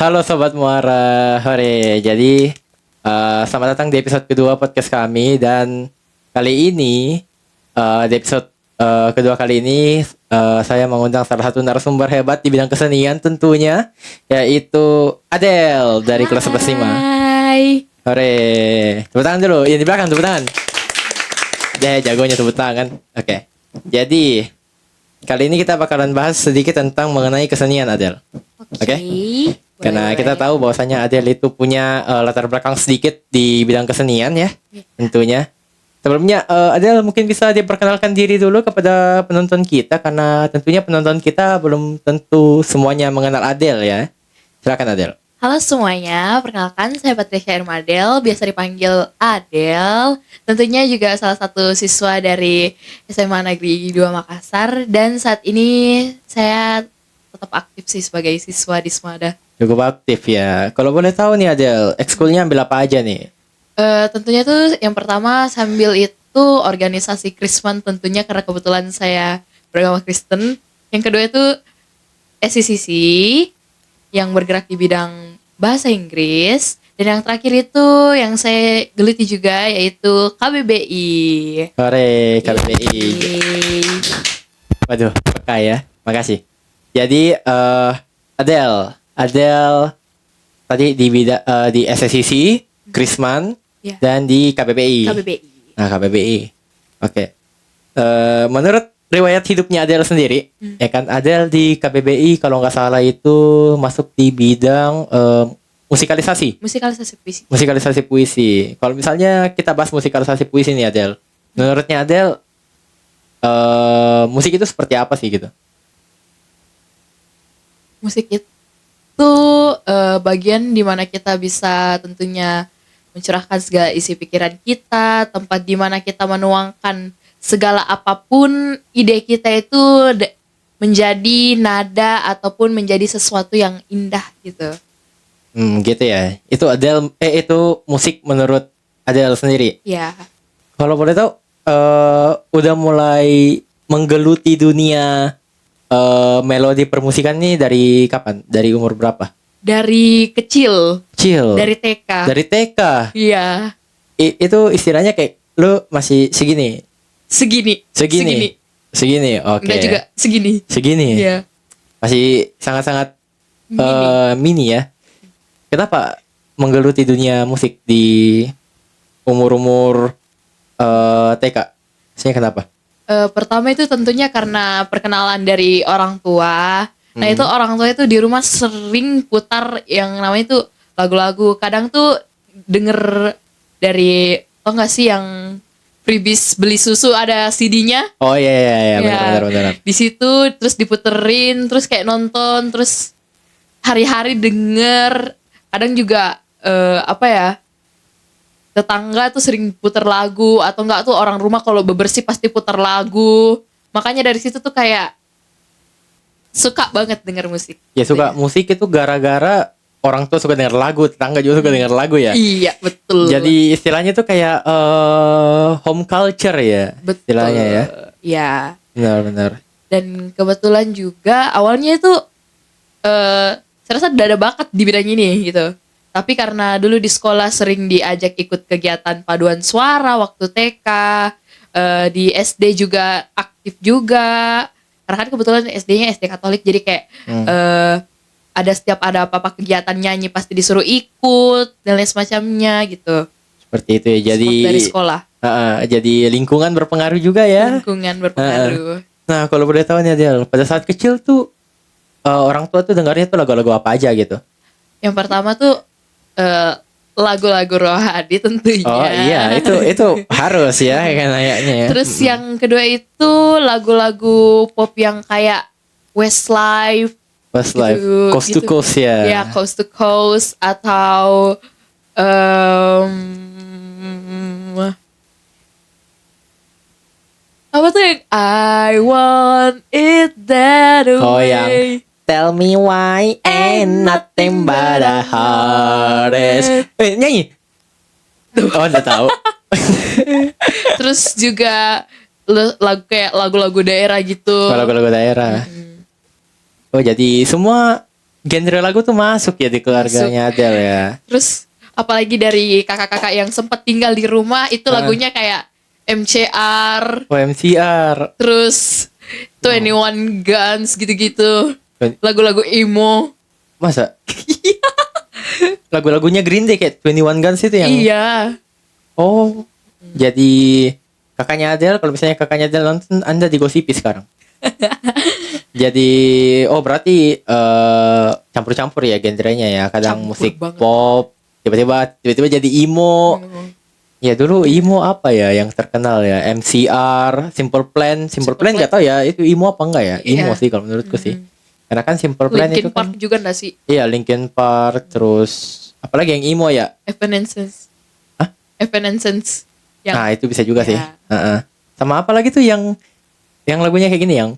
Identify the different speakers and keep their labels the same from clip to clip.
Speaker 1: Halo Sobat Muara, hore. Jadi, selamat datang di episode kedua podcast kami. Dan kali ini, di episode kedua kali ini, saya mengundang salah satu narasumber hebat di bidang kesenian tentunya, yaitu Adele dari kelas 11 5.
Speaker 2: Hai.
Speaker 1: Hore. Tepuk tangan dulu, yang di belakang tepuk tangan. Jagonya tepuk tangan. Oke. Jadi, kali ini kita bakalan bahas sedikit tentang mengenai kesenian Adele. Oke. Karena kita tahu bahwasanya Adele itu punya latar belakang sedikit di bidang kesenian ya, tentunya. Sebelumnya Adele mungkin bisa diperkenalkan diri dulu kepada penonton kita, karena tentunya penonton kita belum tentu semuanya mengenal Adele ya. Silakan Adele.
Speaker 2: Halo semuanya, perkenalkan saya Patricia Irmadel, biasa dipanggil Adele. Tentunya juga salah satu siswa dari SMA Negeri 2 Makassar, dan saat ini saya tetap aktif sih sebagai siswa di Smada.
Speaker 1: Cukup aktif ya. Kalau boleh tahu nih Adele, ekskulnya ambil apa aja nih?
Speaker 2: Tentunya tuh yang pertama sambil itu organisasi Krisman tentunya karena kebetulan saya beragama Kristen. Yang kedua itu SCCC yang bergerak di bidang bahasa Inggris. Dan yang terakhir itu yang saya geluti juga yaitu KBBI.
Speaker 1: Hore, KBBI. Waduh, peka ya. Makasih. Jadi Adele tadi di bidang di SSCC, Krisman, dan di KBBI. Nah, KBBI. Oke. Menurut riwayat hidupnya Adele sendiri, ya kan, Adele di KBBI kalau nggak salah itu masuk di bidang musikalisasi. Musikalisasi puisi. Kalau misalnya kita bahas musikalisasi puisi nih Adele, menurutnya Adele musik itu seperti apa sih gitu?
Speaker 2: Musik itu bagian dimana kita bisa tentunya mencurahkan segala isi pikiran kita, tempat dimana kita menuangkan segala apapun ide kita itu menjadi nada ataupun menjadi sesuatu yang indah gitu.
Speaker 1: Gitu ya. Itu Adele, itu musik menurut Adele sendiri.
Speaker 2: Ya.
Speaker 1: Kalau boleh tahu, udah mulai menggeluti dunia melodi permusikan nih dari kapan? Dari umur berapa?
Speaker 2: Dari kecil. Dari TK.
Speaker 1: Dari TK.
Speaker 2: Iya.
Speaker 1: Itu istilahnya kayak lu masih segini.
Speaker 2: Segini.
Speaker 1: Oke.
Speaker 2: Enggak juga segini. Iya.
Speaker 1: Masih sangat-sangat mini ya. Kenapa menggeluti dunia musik di umur-umur TK? Maksudnya kenapa?
Speaker 2: Pertama itu tentunya karena perkenalan dari orang tua. Nah itu orang tua itu di rumah sering putar yang namanya itu lagu-lagu. Kadang tuh denger dari, tau gak sih yang freebies beli susu ada CD-nya?
Speaker 1: Oh iya benar.
Speaker 2: Di situ terus diputerin, terus kayak nonton, terus hari-hari denger. Kadang juga tetangga tuh sering puter lagu, atau enggak tuh orang rumah kalau bebersih pasti puter lagu. Makanya dari situ tuh kayak suka banget denger musik.
Speaker 1: Ya suka musik itu gara-gara orang tua suka denger lagu, tetangga juga suka denger lagu ya.
Speaker 2: Iya betul.
Speaker 1: Jadi istilahnya tuh kayak home culture ya.
Speaker 2: Betul.
Speaker 1: Istilahnya ya.
Speaker 2: Iya.
Speaker 1: Benar.
Speaker 2: Dan kebetulan juga awalnya itu saya rasa udah ada bakat di bidang ini gitu. Tapi karena dulu di sekolah sering diajak ikut kegiatan paduan suara waktu TK, di SD juga aktif juga. Karena kan kebetulan SD-nya SD Katolik, jadi kayak setiap ada apa-apa kegiatan nyanyi pasti disuruh ikut dan lain semacamnya gitu.
Speaker 1: Seperti itu ya. Jadi
Speaker 2: dari sekolah.
Speaker 1: Jadi lingkungan berpengaruh juga ya.
Speaker 2: Lingkungan berpengaruh.
Speaker 1: Nah kalau boleh tahu nih Adele, pada saat kecil tuh orang tua tuh dengarnya tuh lagu-lagu apa aja gitu?
Speaker 2: Yang pertama tuh lagu-lagu rohani tentunya.
Speaker 1: Oh iya, itu harus ya kayaknya ya.
Speaker 2: Terus yang kedua itu lagu-lagu pop yang kayak Westlife,
Speaker 1: Coast to Coast ya.
Speaker 2: Ya, Coast to Coast, atau apa tuh yang I want it that way.
Speaker 1: Oh yang Tell me why ain't nothing but a heartache. Nyanyi. Oh udah tahu.
Speaker 2: Terus juga lagu-lagu daerah gitu.
Speaker 1: Lagu-lagu daerah. Oh jadi semua genre lagu tuh masuk ya di keluarganya Adele ya.
Speaker 2: Terus apalagi dari kakak-kakak yang sempat tinggal di rumah itu lagunya kayak MCR,
Speaker 1: OMCR.
Speaker 2: terus 21 Guns gitu-gitu. Lagu-lagu emo.
Speaker 1: Masa? Lagu-lagunya Green Day kayak 21 Guns itu yang.
Speaker 2: Iya.
Speaker 1: Oh. Jadi kakaknya Adele, kalau misalnya kakaknya Adele nonton, Anda digosipi sekarang. Jadi berarti campur-campur ya genrenya ya. Kadang
Speaker 2: Campur
Speaker 1: musik
Speaker 2: banget.
Speaker 1: pop, tiba-tiba jadi emo. Ya dulu emo apa ya yang terkenal ya? MCR, Simple Plan. Simple Plan nggak tahu ya itu emo apa enggak ya? Emo
Speaker 2: Iya.
Speaker 1: sih kalau menurutku sih. Karena kan Simple Plan
Speaker 2: Linkin
Speaker 1: itu kan
Speaker 2: Park juga gak sih?
Speaker 1: iya Linkin Park, terus apalagi yang emo ya?
Speaker 2: Evanescence.
Speaker 1: Hah?
Speaker 2: Evanescence. Yang
Speaker 1: Nah, itu bisa juga
Speaker 2: Ya.
Speaker 1: sih. Heeh. Sama apa lagi tuh yang lagunya kayak gini yang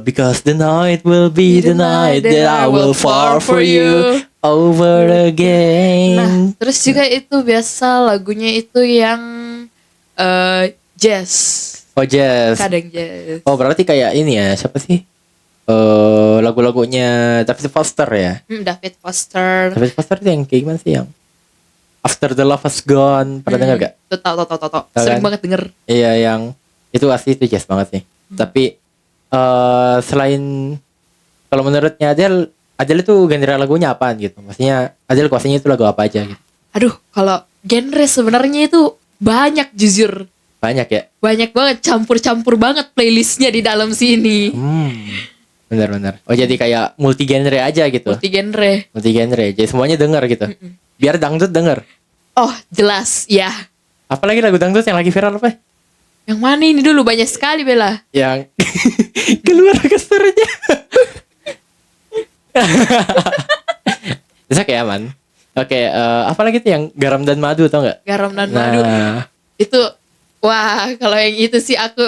Speaker 1: because the night will be the night that I will fall for you over again.
Speaker 2: Nah, terus juga itu biasa lagunya itu yang jazz.
Speaker 1: Oh, jazz.
Speaker 2: Kadang jazz.
Speaker 1: Oh, berarti kayak ini ya, siapa sih? Lagu-lagunya David Foster ya.
Speaker 2: David Foster.
Speaker 1: David Foster itu yang kayak gimana sih yang After the Love Has Gone, pernah dengar gak?
Speaker 2: Tuh, tau.
Speaker 1: Tahu
Speaker 2: Sering
Speaker 1: kan?
Speaker 2: banget denger.
Speaker 1: Iya, yang itu asli itu jazz banget sih. Tapi selain kalau menurutnya Adele itu genre lagunya apaan gitu? Maksudnya Adele kuasanya itu lagu apa aja gitu?
Speaker 2: Aduh, kalau genre sebenarnya itu banyak jujur.
Speaker 1: Banyak ya?
Speaker 2: Banyak banget, campur-campur banget playlistnya di dalam sini.
Speaker 1: Benar-benar. Oh, jadi kayak multi genre aja gitu.
Speaker 2: Multi genre.
Speaker 1: Multi genre. Jadi semuanya denger gitu. Biar dangdut denger.
Speaker 2: Oh, jelas, ya.
Speaker 1: Apalagi lagu dangdut yang lagi viral apa?
Speaker 2: Yang mana ini dulu banyak sekali Bella.
Speaker 1: Yang keluar kesternya. Bisa kayak aman. Oke, apalagi tuh yang garam dan madu tau nggak?
Speaker 2: Garam dan madu.
Speaker 1: Nah,
Speaker 2: Itu, wah kalau yang itu sih aku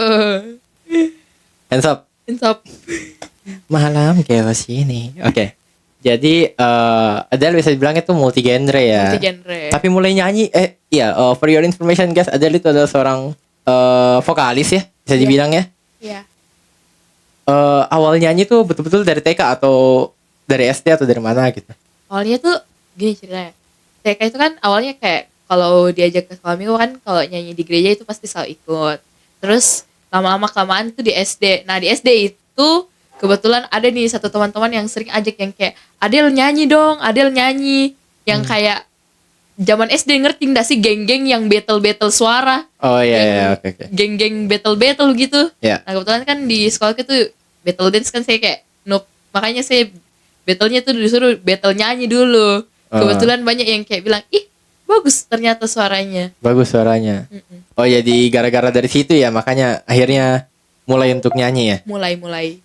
Speaker 1: hands up.
Speaker 2: insop.
Speaker 1: Malam kayak ini. Oke. Jadi Adele bisa dibilang itu multi genre ya.
Speaker 2: Multi genre.
Speaker 1: Tapi mulai nyanyi for your information guys, Adele itu adalah seorang vokalis ya, bisa dibilang ya.
Speaker 2: Iya.
Speaker 1: Awal nyanyi tuh betul-betul dari TK atau dari SD atau dari mana gitu.
Speaker 2: Awalnya tuh gini ceritanya. TK itu kan awalnya kayak kalau diajak ke sekolah minggu kan kalau nyanyi di gereja itu pasti selalu ikut. Terus lama-lama kelamaan tuh di SD. Nah di SD itu kebetulan ada nih satu teman-teman yang sering ajak yang kayak Adele nyanyi dong, Adele nyanyi. Yang kayak zaman SD ngerti nggak sih geng-geng yang battle-battle suara.
Speaker 1: Oh iya,
Speaker 2: Yang
Speaker 1: oke.
Speaker 2: Geng-geng battle-battle gitu.
Speaker 1: Ya.
Speaker 2: Nah kebetulan kan di sekolah itu battle dance kan saya kayak nope. Makanya saya battlenya tuh disuruh battle nyanyi dulu. Kebetulan banyak yang kayak bilang, ih bagus ternyata suaranya.
Speaker 1: Bagus suaranya. Oh jadi gara-gara dari situ ya makanya akhirnya mulai untuk nyanyi ya.
Speaker 2: Mulai-mulai.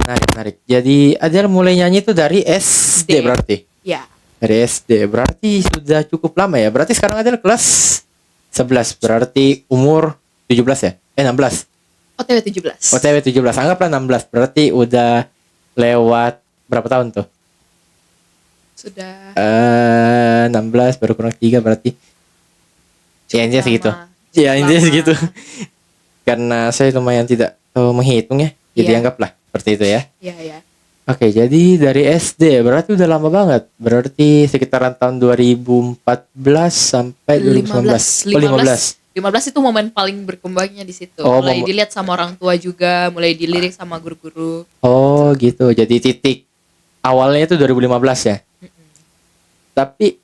Speaker 1: Menarik. Jadi Adele mulai nyanyi itu dari SD berarti.
Speaker 2: Ya.
Speaker 1: Dari SD berarti sudah cukup lama ya. Berarti sekarang Adele kelas 11 berarti umur 17 ya? 16.
Speaker 2: OTW 17.
Speaker 1: OTW 17. Anggaplah 16. Berarti udah lewat berapa tahun tuh?
Speaker 2: Sudah
Speaker 1: 16 baru kurang 3 berarti. Ya intinya
Speaker 2: lama.
Speaker 1: segitu. Ya intinya
Speaker 2: Lama.
Speaker 1: segitu. Karena saya lumayan tidak menghitung ya. Jadi
Speaker 2: Iya.
Speaker 1: anggaplah seperti itu ya.
Speaker 2: Iya.
Speaker 1: Oke, jadi dari SD berarti udah lama banget. Berarti sekitaran tahun 2014 sampai 2019.
Speaker 2: 15 itu momen paling berkembangnya di situ.
Speaker 1: Oh,
Speaker 2: Mulai dilihat sama orang tua juga, mulai dilirik sama guru-guru.
Speaker 1: Oh, gitu. Jadi titik awalnya itu 2015 ya. Tapi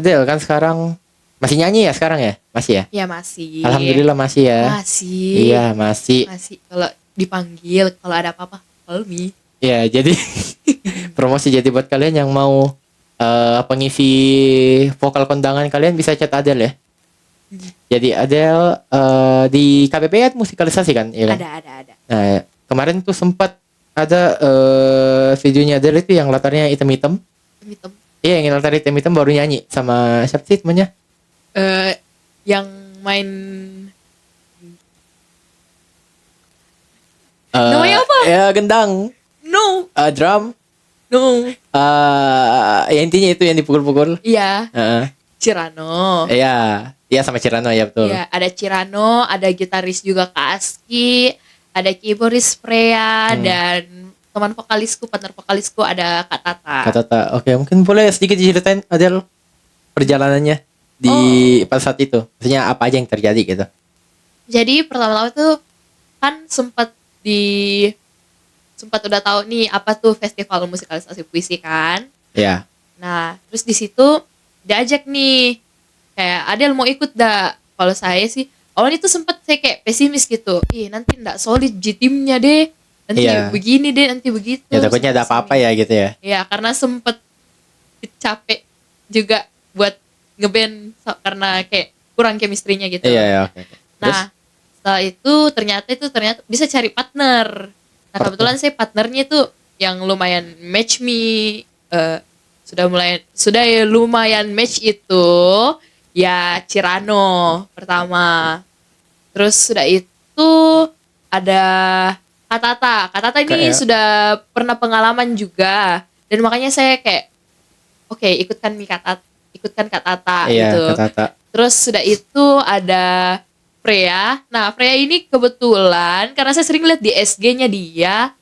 Speaker 1: Del kan sekarang masih nyanyi ya sekarang ya? Masih ya?
Speaker 2: Ya masih.
Speaker 1: Alhamdulillah masih ya.
Speaker 2: Masih.
Speaker 1: Iya, masih.
Speaker 2: Masih kalau dipanggil, kalau ada apa-apa, call me.
Speaker 1: Ya, jadi promosi jadi buat kalian yang mau pengisi vokal kondangan kalian bisa chat Adele ya. Jadi Adele di KPP kan musikalisasi kan, iya kan?
Speaker 2: Ada.
Speaker 1: Nah, kemarin tuh sempat ada videonya Adele itu yang latarnya hitam-hitam.
Speaker 2: Hitam.
Speaker 1: Iya, yang latar hitam-hitam baru nyanyi sama siapa sih temennya?
Speaker 2: Yang main namanya apa?
Speaker 1: Ya, gendang.
Speaker 2: No.
Speaker 1: Drum.
Speaker 2: No.
Speaker 1: Ya intinya itu yang dipukul-pukul.
Speaker 2: Iya,
Speaker 1: Heeh.
Speaker 2: Cirano.
Speaker 1: Iya sama Cirano ya betul.
Speaker 2: Iya, ada Cirano, ada gitaris juga Kak Aski, ada keyboardis Freya dan teman vokalisku, partner vokalisku ada Kak Tata.
Speaker 1: Kak Tata. Oke, mungkin boleh sedikit diceritain Adel perjalanannya di pada saat itu. Maksudnya apa aja yang terjadi gitu.
Speaker 2: Jadi pertama-tama tuh kan sempat udah tahu nih apa tuh festival musikalisasi puisi kan.
Speaker 1: Ya.
Speaker 2: Nah, terus di situ diajak nih kayak Adel mau ikut dah. Kalau saya sih awalnya tuh sempat saya kayak pesimis gitu. Ih, nanti ndak solid timnya deh. Nanti
Speaker 1: Iya.
Speaker 2: begini deh, nanti begitu.
Speaker 1: Ya takutnya ada apa-apa ya gitu ya.
Speaker 2: Ya, karena sempet capek juga buat ngeband karena kayak kurang chemistry-nya gitu.
Speaker 1: Iya, ya, oke. Terus?
Speaker 2: Nah, setelah itu ternyata bisa cari partner. Nah, kebetulan saya partnernya itu yang lumayan match me, sudah ya lumayan match itu ya Cirano pertama. Terus sudah itu ada Kak Tata. Kak Tata ini
Speaker 1: Kayak-
Speaker 2: sudah pernah pengalaman juga dan makanya saya kayak oke, ikutkan Kak Tata
Speaker 1: Iya,
Speaker 2: gitu.
Speaker 1: Kak Tata.
Speaker 2: Terus sudah itu ada Freya. Nah, Freya ini kebetulan karena saya sering lihat di SG-nya dia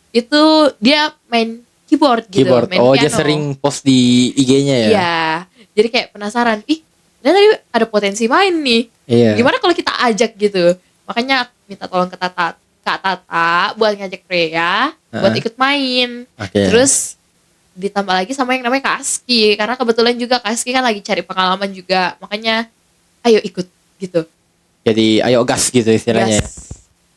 Speaker 2: itu dia main keyboard gitu,
Speaker 1: Keyboard.
Speaker 2: main
Speaker 1: Oh,
Speaker 2: piano.
Speaker 1: dia sering post di IG-nya ya.
Speaker 2: Iya. Jadi kayak penasaran, ternyata dia ada potensi main nih.
Speaker 1: Iya.
Speaker 2: Gimana kalau kita ajak gitu? Makanya minta tolong ke Kak Tata buat ngajak Freya buat ikut main.
Speaker 1: Oke.
Speaker 2: Terus ditambah lagi sama yang namanya Kak Aski, karena kebetulan juga Kak Aski kan lagi cari pengalaman juga, makanya ayo ikut gitu.
Speaker 1: Jadi ayo gas gitu istilahnya.
Speaker 2: Yes.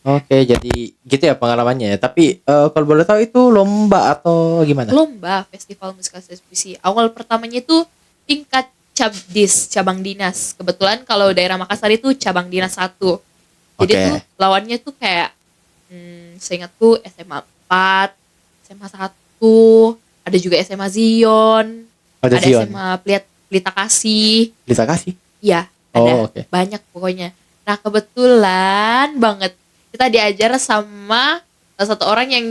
Speaker 1: Oke, jadi gitu ya pengalamannya ya. Tapi kalau boleh tahu itu lomba atau gimana?
Speaker 2: Lomba festival musikalisasi puisi. Awal pertamanya itu tingkat Cabdis, cabang dinas. Kebetulan kalau daerah Makassar itu cabang dinas 1. Jadi
Speaker 1: Oke.
Speaker 2: tuh lawannya tuh kayak seingatku SMA 4, SMA 1, ada juga SMA Zion,
Speaker 1: Ada Zion.
Speaker 2: SMA Pelita Kasih.
Speaker 1: Bisa kasih.
Speaker 2: Iya,
Speaker 1: Oh,
Speaker 2: ada
Speaker 1: oke.
Speaker 2: banyak pokoknya. Nah, kebetulan banget kita diajar sama salah satu orang yang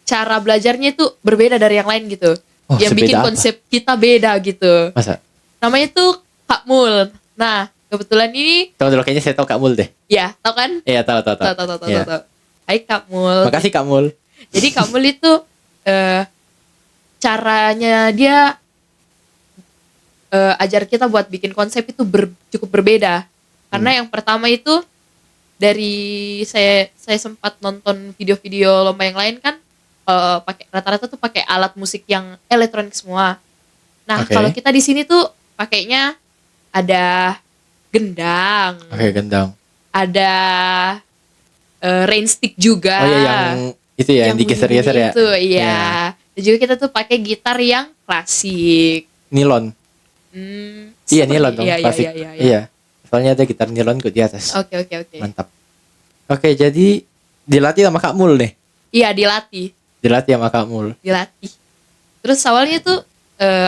Speaker 2: cara belajarnya itu berbeda dari yang lain gitu.
Speaker 1: Oh,
Speaker 2: Yang
Speaker 1: sebeda
Speaker 2: bikin
Speaker 1: apa?
Speaker 2: konsep kita beda gitu.
Speaker 1: Masa?
Speaker 2: Namanya tuh Kak Mul. Nah, kebetulan ini
Speaker 1: Tahu dulu kayaknya saya tahu Kak Mul deh.
Speaker 2: ya, tau kan?
Speaker 1: Iya, tahu.
Speaker 2: Tahu.
Speaker 1: Iya.
Speaker 2: Hai Kak Mul.
Speaker 1: Makasih Kak Mul.
Speaker 2: Jadi Kak Mul itu caranya dia ajar kita buat bikin konsep itu cukup berbeda. Karena yang pertama itu dari saya sempat nonton video-video lomba yang lain kan pakai rata-rata tuh pakai alat musik yang elektronik semua. Nah,
Speaker 1: Oke.
Speaker 2: kalau kita di sini tuh pakainya ada gendang,
Speaker 1: Oke, gendang.
Speaker 2: ada rain stick juga.
Speaker 1: Oh iya, yang itu ya, yang digeser-geser ya.
Speaker 2: Itu, iya. Dan juga kita tuh pakai gitar yang klasik.
Speaker 1: Nilon. Iya,
Speaker 2: Seperti-
Speaker 1: nilon dong,
Speaker 2: Iya.
Speaker 1: klasik. Iya. Soalnya ada gitar nilon kok di atas.
Speaker 2: Oke.
Speaker 1: Mantap. Oke, jadi dilatih sama Kak Mul nih.
Speaker 2: Iya, dilatih.
Speaker 1: Dilatih sama Kak Mul.
Speaker 2: Terus awalnya tuh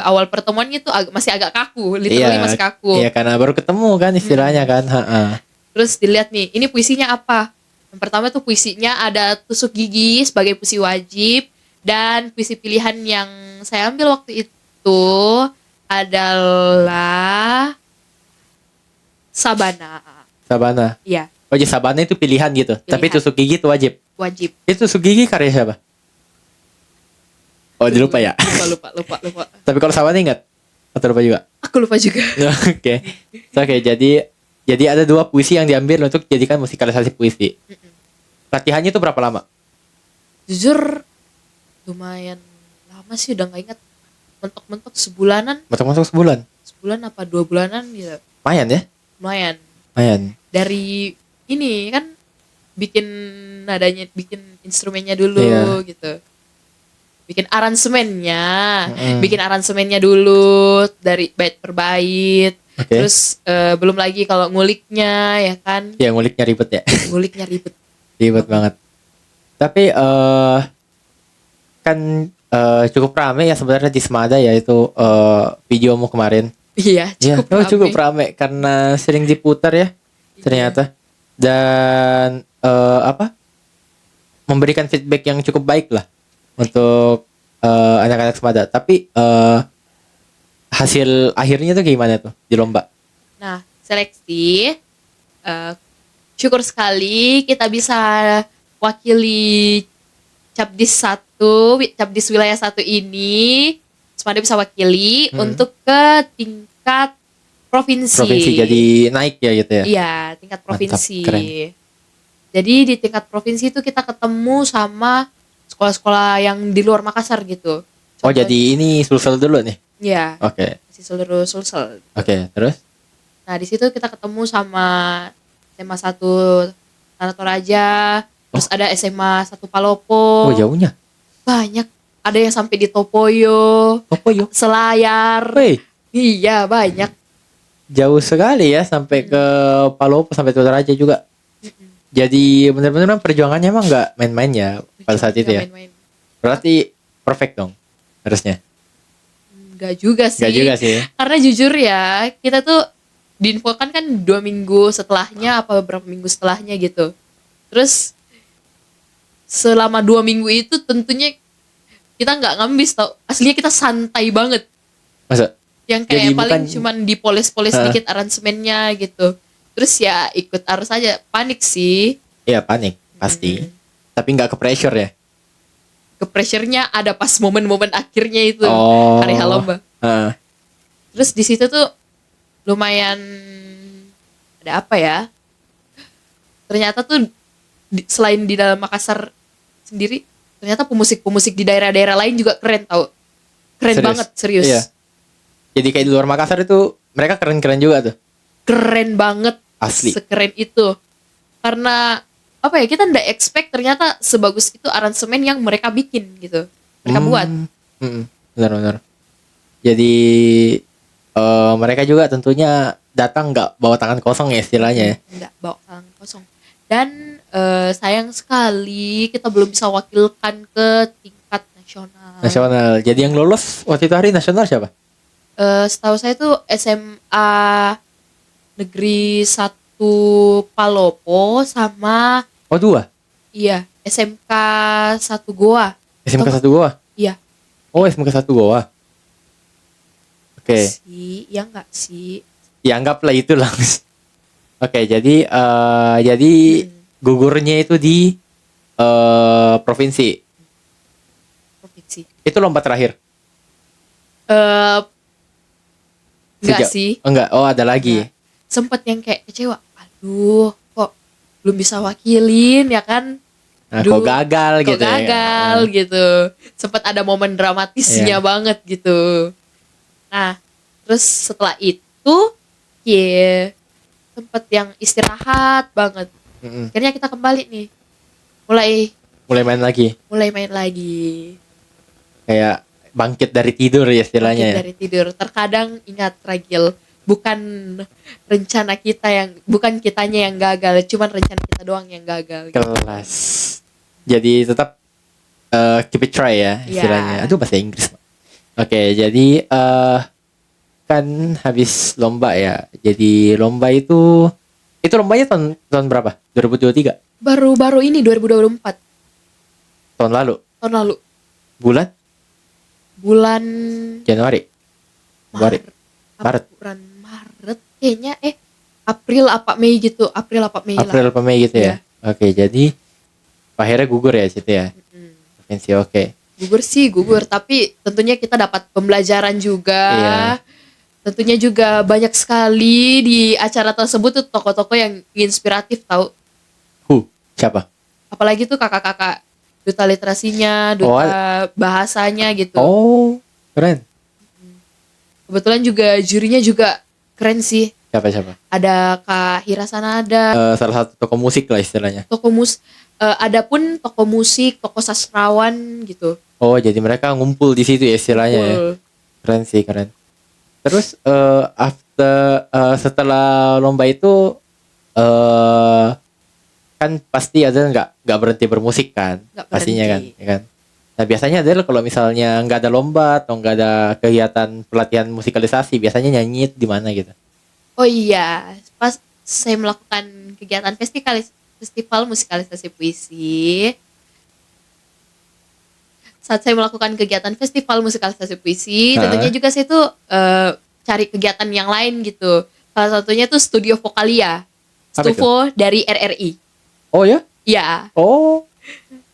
Speaker 2: awal pertemuannya tuh masih agak kaku, literally masih kaku.
Speaker 1: Iya, karena baru ketemu kan istilahnya kan. Ha-ha.
Speaker 2: Terus dilihat nih, ini puisinya apa? Yang pertama tuh puisinya ada tusuk gigi sebagai puisi wajib, dan puisi pilihan yang saya ambil waktu itu adalah Sabana.
Speaker 1: Sabana.
Speaker 2: Iya,
Speaker 1: Oh, jadi Sabana itu pilihan gitu. Tapi
Speaker 2: Pilihan.
Speaker 1: tusuk gigi itu wajib.
Speaker 2: wajib.
Speaker 1: Itu tusuk gigi karya siapa? Oh, dilupa ya.
Speaker 2: Lupa.
Speaker 1: Tapi kalau Sabana ingat? Atau lupa juga?
Speaker 2: Aku lupa juga.
Speaker 1: Oke. Oke, jadi ada 2 puisi yang diambil untuk jadikan musikalisasi puisi. Latihannya itu berapa lama?
Speaker 2: Jujur lumayan lama sih, udah nggak ingat. Mentok-mentok sebulanan,
Speaker 1: Masuk sebulan.
Speaker 2: sebulan apa 2 bulanan gitu.
Speaker 1: Lumayan ya?
Speaker 2: Lumayan.
Speaker 1: Lumayan.
Speaker 2: Dari ini kan bikin nadanya, bikin instrumennya dulu
Speaker 1: Iya.
Speaker 2: gitu. Bikin aransemennya,
Speaker 1: Mm-mm.
Speaker 2: bikin aransemennya dulu dari bait per bait.
Speaker 1: Oke.
Speaker 2: Terus belum lagi kalau nguliknya ya kan,
Speaker 1: Ya, nguliknya ribet ya.
Speaker 2: nguliknya ribet.
Speaker 1: Ribet banget. Tapi kan cukup rame ya sebenarnya di Semada ya itu videomu kemarin.
Speaker 2: Iya,
Speaker 1: Iya,
Speaker 2: cukup rame.
Speaker 1: cukup rame karena sering diputar ya ternyata. Dan memberikan feedback yang cukup baik lah untuk anak-anak Semada. Tapi hasil akhirnya tuh gimana tuh di lomba?
Speaker 2: Nah, seleksi syukur sekali kita bisa wakili Capdis wilayah 1 ini Semada bisa wakili untuk ke tingkat provinsi.
Speaker 1: Provinsi jadi naik ya gitu ya.
Speaker 2: Iya, tingkat provinsi.
Speaker 1: keren.
Speaker 2: Jadi di tingkat provinsi itu kita ketemu sama sekolah-sekolah yang di luar Makassar gitu.
Speaker 1: Oh jadi ini Sulsel dulu nih.
Speaker 2: Iya,
Speaker 1: Oke.
Speaker 2: masih seluruh Sulsel.
Speaker 1: Oke, terus?
Speaker 2: Nah, di situ kita ketemu sama SMA 1 Tanah Toraja, terus ada SMA 1 Palopo.
Speaker 1: Oh jauhnya.
Speaker 2: Banyak. Ada yang sampai di Topoyo,
Speaker 1: Apa yuk?
Speaker 2: Selayar.
Speaker 1: Wih,
Speaker 2: Iya, banyak.
Speaker 1: jauh sekali ya sampai ke Palopo sampai Toraja juga. Jadi benar-benar perjuangannya emang nggak main-main ya pada saat itu ya.
Speaker 2: Main-main.
Speaker 1: Berarti perfect dong harusnya.
Speaker 2: Enggak juga sih.
Speaker 1: Nggak juga sih.
Speaker 2: Karena jujur ya, kita tuh diinfokan kan 2 minggu setelahnya apa beberapa minggu setelahnya gitu. Terus selama 2 minggu itu tentunya kita nggak ngambis tau. Aslinya kita santai banget.
Speaker 1: Masa?
Speaker 2: Yang
Speaker 1: Jadi
Speaker 2: kayak paling
Speaker 1: bukan-
Speaker 2: cuman dipoles-poles
Speaker 1: Hah?
Speaker 2: sedikit aransemennya gitu. Terus ya ikut arus aja. Panik sih.
Speaker 1: Iya panik pasti. Tapi nggak ke pressure ya.
Speaker 2: Ke pressure-nya ada pas momen-momen akhirnya itu.
Speaker 1: Oh.
Speaker 2: Hari halomba.
Speaker 1: Heeh.
Speaker 2: Terus di situ tuh lumayan ada apa ya? Ternyata tuh selain di dalam Makassar sendiri, ternyata pemusik-pemusik di daerah-daerah lain juga keren tau. Keren
Speaker 1: Serius?
Speaker 2: banget, serius.
Speaker 1: Iya. Jadi kayak di luar Makassar itu mereka keren-keren juga tuh.
Speaker 2: Keren banget.
Speaker 1: Asli.
Speaker 2: Sekeren itu. Karena apa ya, kita ndak expect ternyata sebagus itu aransemen yang mereka bikin gitu. Mereka buat.
Speaker 1: Benar-benar. Jadi mereka juga tentunya datang nggak bawa tangan kosong ya istilahnya ya.
Speaker 2: Nggak bawa tangan kosong. Dan sayang sekali kita belum bisa wakilkan ke tingkat nasional.
Speaker 1: Nasional. Jadi yang lolos waktu itu hari nasional siapa?
Speaker 2: Setahu saya tuh SMA Negeri 1 Palopo sama
Speaker 1: Oh 2.
Speaker 2: iya SMK 1 Goa.
Speaker 1: SMK 1 Goa.
Speaker 2: Iya.
Speaker 1: Oh SMK 1 Goa. Oke.
Speaker 2: Sih, ya enggak sih.
Speaker 1: Ya anggaplah itu lah. Oke, jadi gugurnya itu di provinsi.
Speaker 2: Provinsi.
Speaker 1: Itu lomba terakhir.
Speaker 2: Enggak
Speaker 1: Sejak-
Speaker 2: sih.
Speaker 1: Enggak. Oh, ada lagi.
Speaker 2: Sempet yang kayak kecewa. Aduh, kok belum bisa wakilin ya kan?
Speaker 1: Nah,
Speaker 2: Duh,
Speaker 1: kok gagal
Speaker 2: Kok
Speaker 1: gitu ya.
Speaker 2: gagal gitu. Sempet ada momen dramatisnya
Speaker 1: Iya.
Speaker 2: banget gitu. Nah, terus setelah itu ya sempet yang istirahat banget.
Speaker 1: Mm-mm.
Speaker 2: Akhirnya kita kembali nih. Mulai
Speaker 1: Mulai main lagi.
Speaker 2: main lagi.
Speaker 1: Kayak bangkit dari tidur ya istilahnya
Speaker 2: Bangkit
Speaker 1: ya.
Speaker 2: dari tidur. Terkadang ingat Ragil, bukan rencana kita yang, bukan kitanya yang gagal, cuman rencana kita doang yang gagal.
Speaker 1: Kelas. Jadi tetap keep it try ya
Speaker 2: Iya.
Speaker 1: istilahnya. Aduh bahasa Inggris. Oke, jadi kan habis lomba ya. Jadi lomba itu lombanya tahun berapa? 2023.
Speaker 2: Baru-baru ini 2024,
Speaker 1: Tahun lalu.
Speaker 2: tahun lalu.
Speaker 1: Bulan
Speaker 2: Bulan
Speaker 1: Januari. Februari. Maret.
Speaker 2: Bulan Maret kayaknya, April apa Mei gitu. April apa Mei
Speaker 1: April
Speaker 2: lah.
Speaker 1: apa Mei gitu ya. Oke, jadi akhirnya gugur ya situ ya.
Speaker 2: Mm.
Speaker 1: Provinsi oke.
Speaker 2: Gugur sih gugur, tapi tentunya kita dapat pembelajaran juga.
Speaker 1: Iya.
Speaker 2: Tentunya juga banyak sekali di acara tersebut tuh tokoh-tokoh yang inspiratif tahu.
Speaker 1: Siapa?
Speaker 2: Apalagi tuh kakak-kakak duta literasinya, duta bahasanya gitu.
Speaker 1: Oh, keren.
Speaker 2: Kebetulan juga jurinya juga keren sih.
Speaker 1: Siapa?
Speaker 2: Ada Kak Hira Sanada,
Speaker 1: Salah satu tokoh musik lah istilahnya.
Speaker 2: ada pun tokoh musik, tokoh sastrawan gitu.
Speaker 1: Oh, jadi mereka ngumpul di situ ya istilahnya ya.
Speaker 2: Full.
Speaker 1: Keren sih, keren. Terus setelah lomba itu kan pasti ada nggak berhenti bermusik kan?
Speaker 2: Nggak
Speaker 1: Pastinya kan,
Speaker 2: berhenti.
Speaker 1: ya kan? Nah, biasanya ada kalau misalnya nggak ada lomba atau nggak ada kegiatan pelatihan musikalisasi, biasanya nyanyi itu di mana gitu.
Speaker 2: Oh iya, pas saya melakukan kegiatan festival musikalisasi puisi. Saat saya melakukan kegiatan festival musikalisasi puisi,
Speaker 1: Hah?
Speaker 2: tentunya juga saya tuh cari kegiatan yang lain gitu. Salah satunya tuh Studio Vokalia,
Speaker 1: Apa itu?
Speaker 2: Stufo dari RRI.
Speaker 1: Oh ya?
Speaker 2: Ya,
Speaker 1: Oh.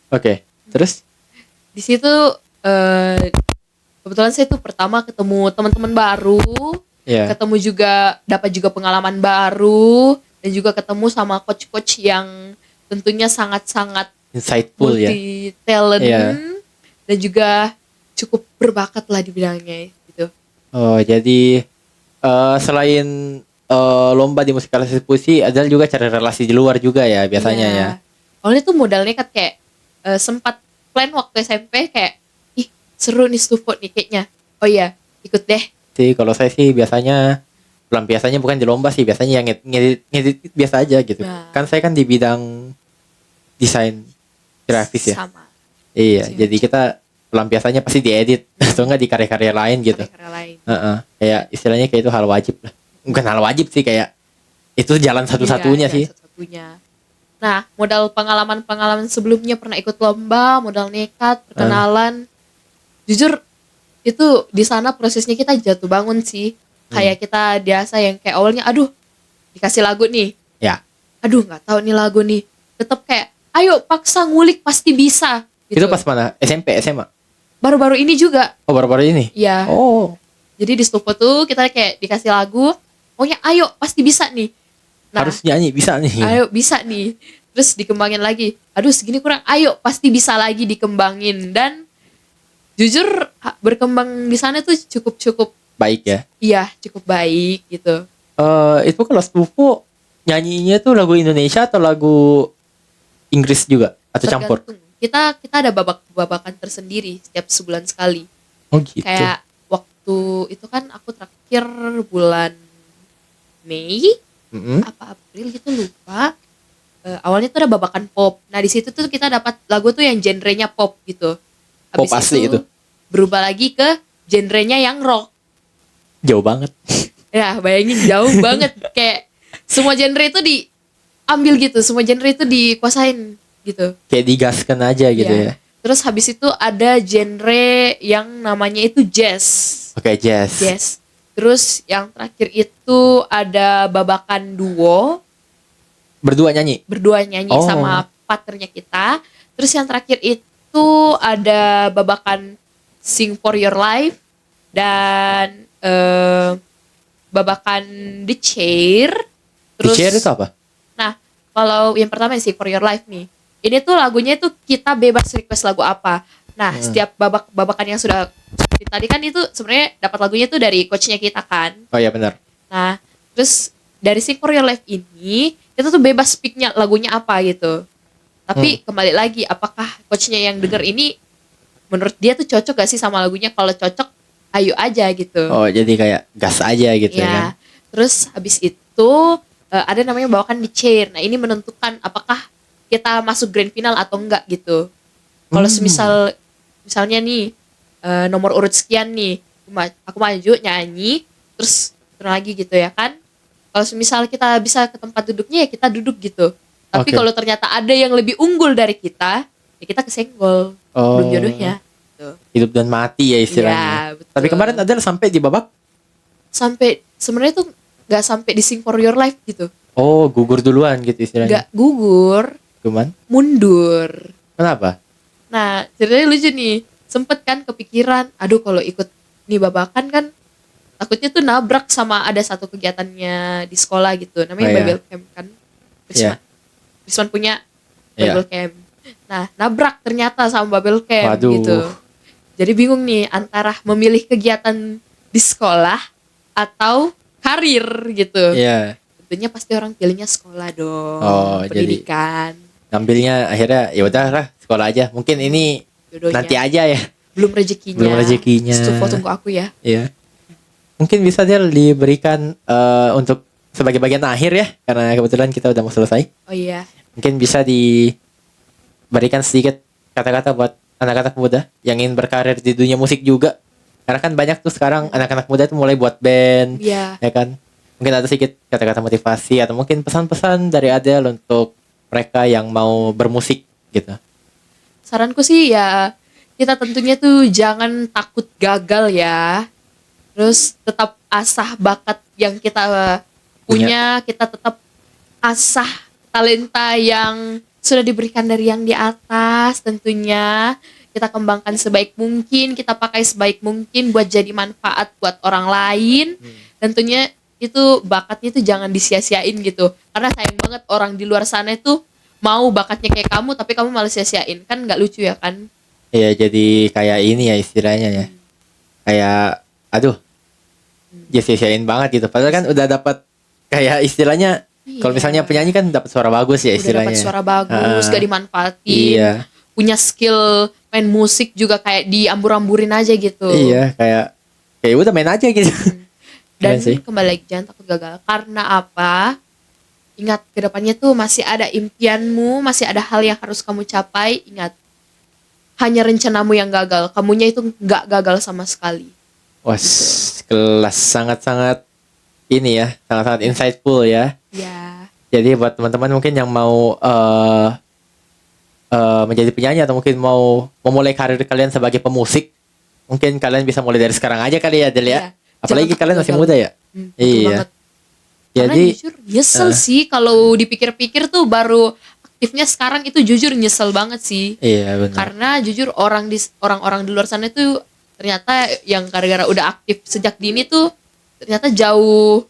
Speaker 1: Oke. Terus?
Speaker 2: di situ kebetulan saya tuh pertama ketemu teman-teman baru,
Speaker 1: Iya.
Speaker 2: ketemu juga dapat juga pengalaman baru, dan juga ketemu sama coach-coach yang tentunya sangat-sangat
Speaker 1: Insightful ya.
Speaker 2: multi talent,
Speaker 1: Iya.
Speaker 2: dan juga cukup berbakat lah di bidangnya gitu.
Speaker 1: Oh, jadi selain lomba di musikalisasi puisi, ada juga cari relasi di luar juga ya biasanya
Speaker 2: Iya.
Speaker 1: ya.
Speaker 2: Awalnya tuh modal nekat kayak sempat plan waktu SMP kayak ih seru nih Stufo nih kayaknya. Oh iya, ikut deh.
Speaker 1: Sih, kalau saya sih biasanya pelampiasannya bukan di lomba sih, biasanya yang ngedit biasa aja gitu.
Speaker 2: Nah.
Speaker 1: Kan saya kan di bidang desain grafis ya.
Speaker 2: Sama
Speaker 1: Iya,
Speaker 2: Siap.
Speaker 1: jadi kita pelampiasannya pasti diedit atau enggak di karya-karya lain gitu.
Speaker 2: karya lain.
Speaker 1: Heeh. Kayak istilahnya kayak itu hal wajib lah. Bukan hal wajib sih, kayak itu jalan satu-satunya
Speaker 2: Iya,
Speaker 1: sih.
Speaker 2: satu-satunya. Nah, modal pengalaman-pengalaman sebelumnya pernah ikut lomba, modal nekat, perkenalan. Jujur itu di sana prosesnya kita jatuh bangun sih. Kayak kita biasa yang kayak awalnya aduh dikasih lagu nih.
Speaker 1: Ya.
Speaker 2: Aduh nggak tahu nih lagu nih. Tetap kayak ayo paksa ngulik pasti bisa. Gitu.
Speaker 1: Itu pas mana? SMP, SMA?
Speaker 2: Baru-baru ini juga.
Speaker 1: Oh, baru-baru ini.
Speaker 2: Iya.
Speaker 1: Oh.
Speaker 2: Jadi di Stupo tuh kita kayak dikasih lagu, pokoknya ayo pasti bisa nih. Nah,
Speaker 1: Harus nyanyi bisa nih.
Speaker 2: ayo bisa nih. Terus dikembangin lagi. Aduh segini kurang. Ayo pasti bisa lagi dikembangin. Dan jujur berkembang di sana tuh cukup
Speaker 1: Baik ya.
Speaker 2: iya cukup baik gitu.
Speaker 1: Itu kalau Stufo nyanyinya tuh lagu Indonesia atau lagu Inggris juga atau campur?
Speaker 2: Tergantung. Kita ada babakan tersendiri setiap sebulan sekali.
Speaker 1: Oh gitu.
Speaker 2: Kayak waktu itu kan aku terakhir bulan Mei
Speaker 1: Mm-mm.
Speaker 2: apa April gitu lupa. Awalnya tuh ada babakan pop. Nah di situ tuh kita dapat lagu tuh yang genrenya pop gitu.
Speaker 1: Pop asli itu?
Speaker 2: Berubah lagi ke genrenya yang rock.
Speaker 1: Jauh banget.
Speaker 2: Ya bayangin jauh banget. Kayak semua genre itu diambil gitu. Semua genre itu dikuasain gitu.
Speaker 1: Kayak digaskan aja gitu
Speaker 2: Iya.
Speaker 1: ya.
Speaker 2: Terus habis itu ada genre yang namanya itu jazz.
Speaker 1: Oke, jazz.
Speaker 2: Jazz. Terus yang terakhir itu ada babakan duo.
Speaker 1: Berdua nyanyi.
Speaker 2: Berdua nyanyi
Speaker 1: Oh.
Speaker 2: sama partnernya kita. Terus yang terakhir itu ada babakan Sing for Your Life. Dan babakan The Chair.
Speaker 1: The Chair itu apa?
Speaker 2: Nah, kalau yang pertama Sing for Your Life nih. Ini tuh lagunya itu kita bebas request lagu apa. Nah, setiap babakan yang sudah tadi kan itu sebenarnya dapat lagunya tuh dari coachnya kita kan.
Speaker 1: Oh iya benar.
Speaker 2: Nah, terus dari Sing for Your Life ini kita tuh bebas picknya lagunya apa gitu. Tapi kembali lagi, apakah coachnya yang denger ini menurut dia tuh cocok gak sih sama lagunya? Kalau cocok, ayo aja gitu.
Speaker 1: Oh, jadi kayak gas aja gitu ya kan.
Speaker 2: Ya, terus habis itu ada namanya bawakan di chair. Nah ini menentukan apakah kita masuk grand final atau enggak gitu. Kalau misalnya nih nomor urut sekian nih, aku maju nyanyi, terus turun lagi gitu ya kan. Kalau misal kita bisa ke tempat duduknya ya kita duduk gitu. Tapi
Speaker 1: Oke.
Speaker 2: kalau ternyata ada yang lebih unggul dari kita, ya kita kesenggol.
Speaker 1: Oh.
Speaker 2: Belum jodohnya. Gitu.
Speaker 1: Hidup dan mati ya istilahnya.
Speaker 2: Iya, betul.
Speaker 1: Tapi kemarin ada sampai di babak.
Speaker 2: Sampai sebenarnya tuh nggak sampai di Sing for Your Life gitu.
Speaker 1: Oh, gugur duluan gitu istilahnya.
Speaker 2: Nggak gugur,
Speaker 1: Cuman
Speaker 2: mundur.
Speaker 1: kenapa?
Speaker 2: Nah ceritanya lucu nih, sempet kan kepikiran, aduh kalau ikut nih babakan kan takutnya tuh nabrak sama ada satu kegiatannya di sekolah gitu, namanya
Speaker 1: Oh, iya.
Speaker 2: Bible Camp kan. Risman, Risman punya
Speaker 1: Iya.
Speaker 2: Bible Camp. Nah nabrak ternyata sama Bible Camp
Speaker 1: Waduh.
Speaker 2: gitu. Jadi bingung nih antara memilih kegiatan di sekolah atau karir gitu.
Speaker 1: Iya.
Speaker 2: Tentunya pasti orang pilihnya sekolah dong,
Speaker 1: Oh,
Speaker 2: pendidikan.
Speaker 1: Ngambilnya akhirnya ya udahlah sekolah aja. Mungkin ini
Speaker 2: Jodohnya.
Speaker 1: nanti aja ya.
Speaker 2: Belum rezekinya.
Speaker 1: Belum rezekinya.
Speaker 2: Stufo tunggu aku ya.
Speaker 1: Iya. Mungkin bisa dia diberikan untuk sebagai bagian akhir ya, karena kebetulan kita udah mau selesai.
Speaker 2: Oh iya.
Speaker 1: Mungkin bisa diberikan sedikit kata-kata buat anak-anak muda yang ingin berkarir di dunia musik juga. Karena kan banyak tuh sekarang anak-anak muda tuh mulai buat band,
Speaker 2: Iya.
Speaker 1: ya kan. Mungkin ada sedikit kata-kata motivasi atau mungkin pesan-pesan dari Adele untuk mereka yang mau bermusik gitu.
Speaker 2: Saranku sih ya kita tentunya tuh jangan takut gagal ya. Terus tetap asah bakat yang kita punya, kita tetap asah talenta yang sudah diberikan dari yang di atas tentunya. kita kembangkan sebaik mungkin, kita pakai sebaik mungkin buat jadi manfaat buat orang lain. Dan tentunya itu bakatnya itu jangan disia-siain gitu. Karena sayang banget orang di luar sana itu mau bakatnya kayak kamu tapi kamu malah sia-siain. Kan nggak lucu ya kan?
Speaker 1: Iya, jadi kayak ini ya istilahnya ya. Kayak aduh, dia sia-siain banget gitu. Padahal kan udah dapat kayak istilahnya kalau
Speaker 2: Iya.
Speaker 1: misalnya penyanyi kan dapat suara bagus ya
Speaker 2: Udah
Speaker 1: istilahnya.
Speaker 2: dapat suara bagus,
Speaker 1: Ah,
Speaker 2: gak dimanfaatin.
Speaker 1: iya.
Speaker 2: Punya skill main musik juga kayak diambur-amburin aja gitu.
Speaker 1: Iya, kayak udah main aja gitu.
Speaker 2: Dan
Speaker 1: Keren sih.
Speaker 2: kembali lagi jangan takut gagal. Karena apa? Ingat kedepannya tuh masih ada impianmu, masih ada hal yang harus kamu capai. Ingat, hanya rencanamu yang gagal. Kamunya itu nggak gagal sama sekali.
Speaker 1: Wah, kelas sangat-sangat ini ya, sangat-sangat insightful ya.
Speaker 2: Ya,
Speaker 1: Jadi buat teman-teman mungkin yang mau menjadi penyanyi atau mungkin mau memulai karir kalian sebagai pemusik, mungkin kalian bisa mulai dari sekarang aja kali ya, Del ya.
Speaker 2: Iya.
Speaker 1: Apalagi
Speaker 2: Jangan
Speaker 1: kalian
Speaker 2: takut
Speaker 1: masih
Speaker 2: gagal.
Speaker 1: muda ya.
Speaker 2: betul
Speaker 1: Iya.
Speaker 2: banget. Karena
Speaker 1: Jadi
Speaker 2: jujur nyesel sih kalau dipikir-pikir tuh baru aktifnya sekarang itu jujur nyesel banget sih.
Speaker 1: iya benar.
Speaker 2: Karena jujur orang-orang di luar sana tuh ternyata yang gara-gara udah aktif sejak dini tuh ternyata jauh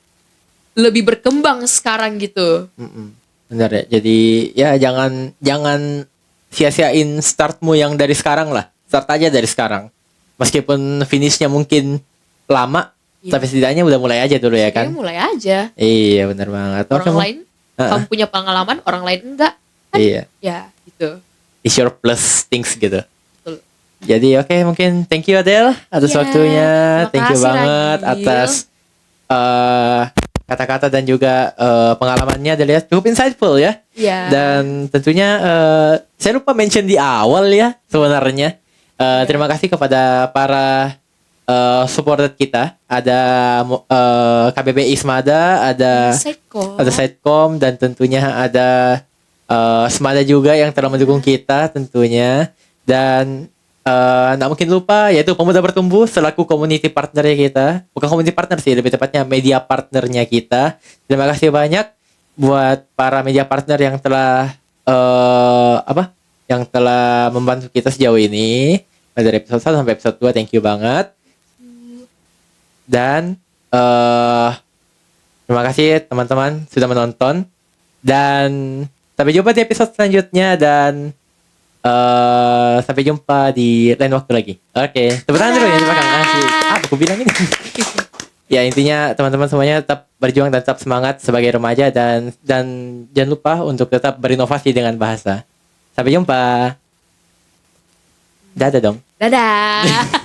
Speaker 2: lebih berkembang sekarang gitu.
Speaker 1: Mm-mm. Benar ya. Jadi ya jangan sia-siain startmu yang dari sekarang lah. Start aja dari sekarang. Meskipun finishnya mungkin lama,
Speaker 2: Iya.
Speaker 1: tapi setidaknya udah mulai aja dulu ya
Speaker 2: Jadi
Speaker 1: kan.
Speaker 2: mulai aja.
Speaker 1: Iya benar banget. Oke,
Speaker 2: Orang
Speaker 1: Mo.
Speaker 2: lain
Speaker 1: Heeh.
Speaker 2: kamu punya pengalaman, orang lain enggak. Kan
Speaker 1: Iya.
Speaker 2: ya gitu.
Speaker 1: It's your plus things gitu.
Speaker 2: Betul.
Speaker 1: Jadi oke, mungkin thank you Adele atas
Speaker 2: Iya,
Speaker 1: waktunya. Thank you
Speaker 2: makasih,
Speaker 1: banget
Speaker 2: Ragil.
Speaker 1: atas kata-kata dan juga pengalamannya Adele ya. Cukup insightful ya.
Speaker 2: Iya.
Speaker 1: Dan tentunya saya lupa mention di awal ya sebenarnya. Terima kasih kepada para supporter kita. Ada KBB Ismada, ada
Speaker 2: Seko.
Speaker 1: Sitecom dan tentunya ada Smada juga yang telah mendukung kita tentunya. Dan nggak mungkin lupa yaitu Pemuda Bertumbuh selaku community partnernya kita. Bukan community partner sih, lebih tepatnya media partnernya kita. Terima kasih banyak buat para media partner yang telah yang telah membantu kita sejauh ini dari episode 1 sampai episode 2. Thank you banget. Dan terima kasih teman-teman sudah menonton dan sampai jumpa di episode selanjutnya dan sampai jumpa di lain waktu lagi. Oke, tepuk tangan dulu ya di belakang. Asik. Aku bilang ini. Ya intinya teman-teman semuanya tetap berjuang dan tetap semangat sebagai remaja dan jangan lupa untuk tetap berinovasi dengan bahasa. Sampai jumpa. Dadah dong.
Speaker 2: Dadah.